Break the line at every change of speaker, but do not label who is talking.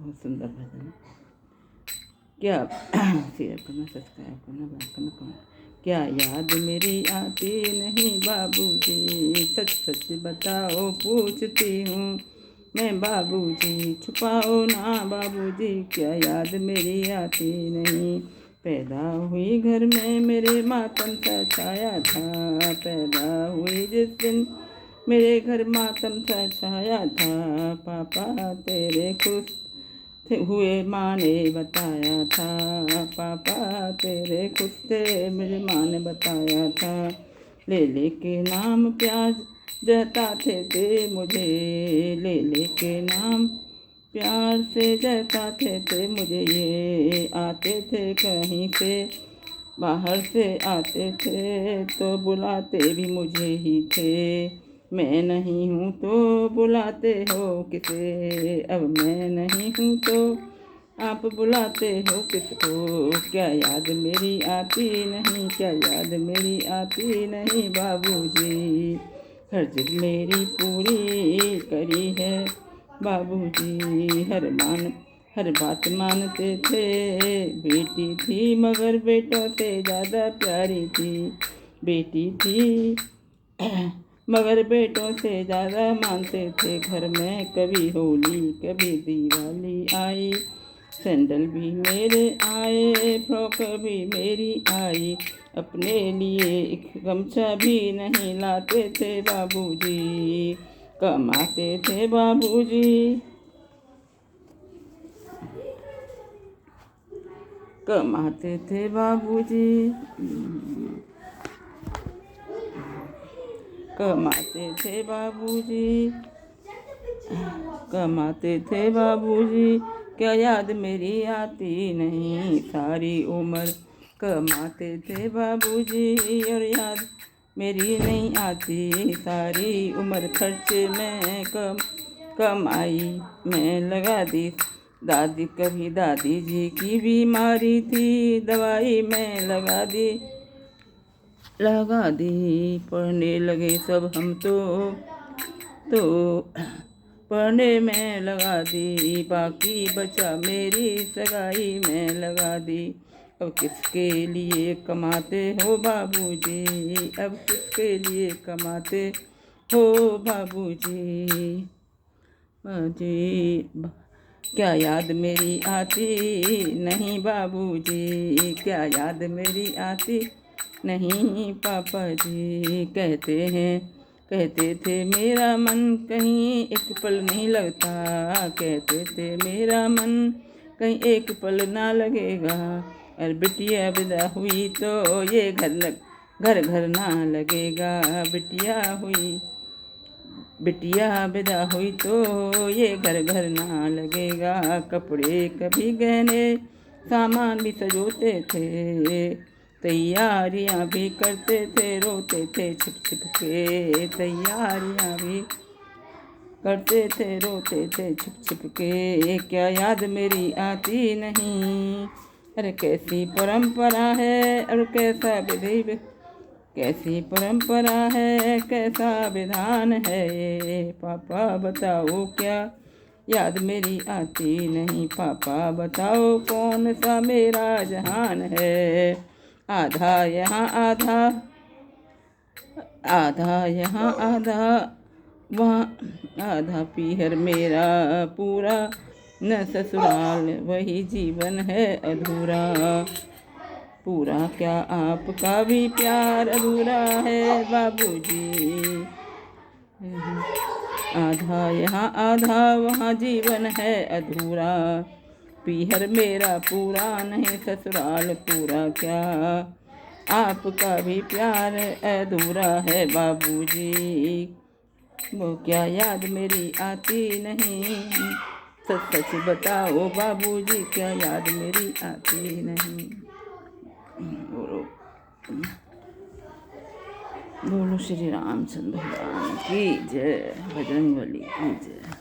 बहुत सुंदर भजन। क्या शेयर करना, सब्सक्राइब करना, लाइक करना। क्या याद मेरी आती नहीं बाबूजी, सच सच बताओ पूछती हूँ मैं बाबूजी, छुपाओ ना बाबूजी, क्या याद मेरी आती नहीं। पैदा हुई घर में मेरे मातम सा छाया था, पैदा हुई जिस दिन मेरे घर मातम सा छाया था। पापा तेरे खुश हुए माँ ने बताया था, पापा तेरे खुश थे मेरी माँ ने बताया था। ले के नाम प्याज जताते थे मुझे, ले के नाम प्यार से जताते थे मुझे। ये आते थे कहीं से बाहर से आते थे तो बुलाते भी मुझे ही थे। मैं नहीं हूँ तो बुलाते हो किसे, अब मैं नहीं हूँ तो आप बुलाते हो किसको। क्या याद मेरी आती नहीं, क्या याद मेरी आती नहीं बाबूजी, हर जिद मेरी पूरी करी है बाबूजी। हर बात मानते थे, बेटी थी मगर बेटों से ज़्यादा प्यारी थी। बेटी थी मगर बेटों से ज़्यादा मानते थे। घर में कभी होली कभी दिवाली आई, सैंडल भी मेरे आए, फ्रॉक भी मेरी आई। अपने लिए एक गमछा भी नहीं लाते थे बाबूजी, कमाते थे बाबूजी, कमाते थे बाबूजी, कमाते थे बाबूजी, कमाते थे बाबूजी। क्या याद मेरी आती नहीं, सारी उम्र कमाते थे बाबूजी, और याद मेरी नहीं आती। सारी उम्र खर्चे में कमाई में लगा दी। कभी दादी जी की बीमारी थी, दवाई में लगा दी। पढ़ने लगे सब हम तो पढ़ने में लगा दी। बाकी बचा मेरी सगाई में लगा दी। अब किसके लिए कमाते हो बाबूजी, अब किसके लिए कमाते हो बाबूजी। क्या याद मेरी आती नहीं बाबूजी, क्या याद मेरी आती नहीं पापा जी। कहते थे मेरा मन कहीं एक पल नहीं लगता, कहते थे मेरा मन कहीं एक पल ना लगेगा। और बिटिया विदा हुई तो ये घर घर ना लगेगा। बिटिया विदा हुई तो ये घर घर ना लगेगा। कपड़े कभी गहने सामान भी सजोते थे, तैयारियां भी करते थे, रोते थे छिप छिप के। तैयारियां भी करते थे, रोते थे छिप छिप के। क्या याद मेरी आती नहीं, अरे कैसी परंपरा है और कैसी परंपरा है, कैसा विधान है। पापा बताओ क्या याद मेरी आती नहीं, पापा बताओ कौन सा मेरा जहान है। आधा यहाँ आधा यहाँ आधा वहाँ, आधा पीहर मेरा पूरा, न ससुराल वही जीवन है अधूरा। पूरा क्या आपका भी प्यार अधूरा है बाबूजी। आधा यहाँ आधा वहाँ जीवन है अधूरा। पीहर मेरा पूरा नहीं ससुराल पूरा, क्या आपका भी प्यार अधूरा है बाबूजी। वो क्या याद मेरी आती नहीं, सच सच बताओ बाबूजी, क्या याद मेरी आती नहीं। बोलो श्री रामचंद्र भगवान की जय, बजरंगबली की जय।